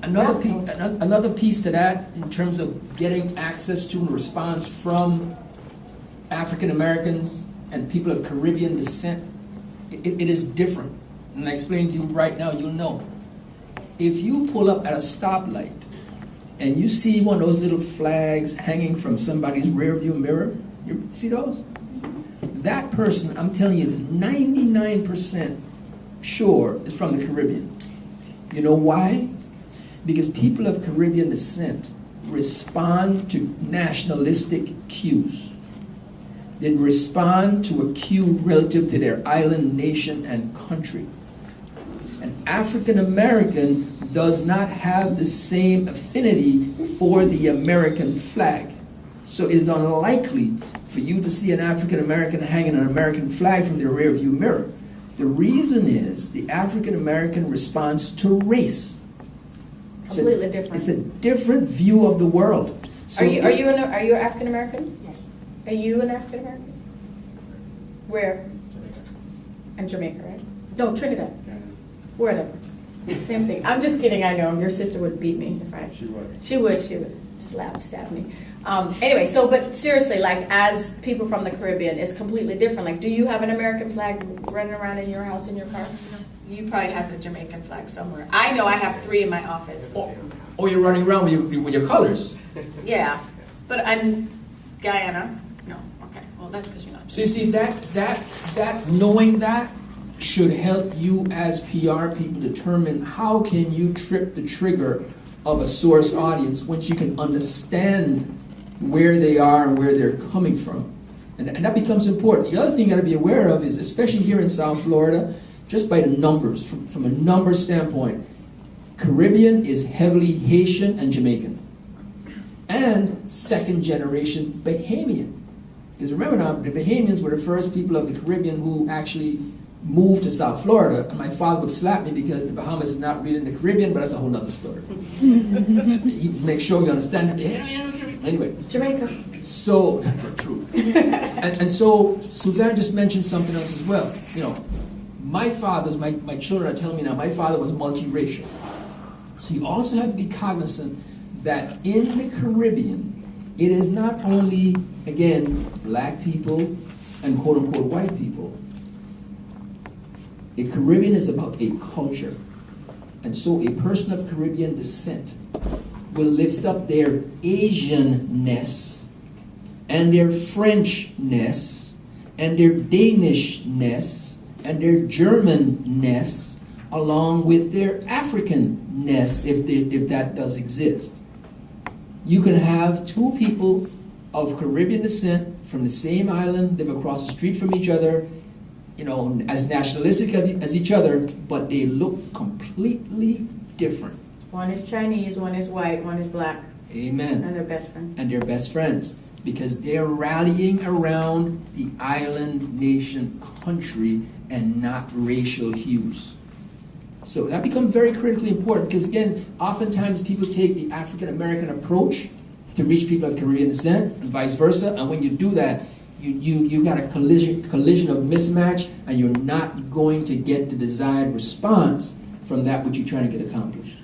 Another piece to that, in terms of getting access to and response from African Americans and people of Caribbean descent, it is different. And I explain to you right now, you'll know. If you pull up at a stoplight and you see one of those little flags hanging from somebody's rear view mirror, you see those? That person, I'm telling you, is 99% sure is from the Caribbean. You know why? Because people of Caribbean descent respond to nationalistic cues. They respond to a cue relative to their island, nation, and country. An African American does not have the same affinity for the American flag. So it is unlikely for you to see an African American hanging an American flag from their rear view mirror. The reason is the African American responds to race. Completely different. It's a different view of the world. So are you African American? Yes. Are you an African American? Where? Jamaica. And Jamaica, right? No, Trinidad. Yeah. Wherever. Same thing. I'm just kidding. I know your sister would beat me if I. She would. She would stab me. Anyway, but seriously, like, as people from the Caribbean, it's completely different. Like, do you have an American flag running around in your house, in your car? No. You probably have a Jamaican flag somewhere. I know I have 3 in my office. Oh, you're running around with your colors. Yeah, but I'm Guyana. No, okay. Well, that's because you're not. So you see, that knowing that should help you as PR people determine how can you trip the trigger of a source audience once you can understand where they are and where they're coming from. And that becomes important. The other thing you got to be aware of is, especially here in South Florida, just by the numbers, from a numbers standpoint, Caribbean is heavily Haitian and Jamaican. And second generation Bahamian. Because remember now, the Bahamians were the first people of the Caribbean who actually moved to South Florida, and my father would slap me because the Bahamas is not really in the Caribbean, but that's a whole nother story. He'd make sure you understand it. Anyway. Jamaica. So, true. and so, Suzanne just mentioned something else as well. You know, my children are telling me now, my father was multiracial. So you also have to be cognizant that in the Caribbean, it is not only, again, black people and quote-unquote white people. The Caribbean is about a culture. And so a person of Caribbean descent will lift up their Asianness and their Frenchness and their Danishness and their Germanness along with their Africanness, if that does exist. You can have 2 people of Caribbean descent from the same island, live across the street from each other, you know, as nationalistic as each other, but they look completely different. One is Chinese, one is white, one is black. Amen. And they're best friends. And they're best friends because they're rallying around the island, nation, country, and not racial hues. So that becomes very critically important because, again, oftentimes people take the African American approach to reach people of Caribbean descent and vice versa, and when you do that, you got a collision of mismatch, and you're not going to get the desired response from that which you're trying to get accomplished.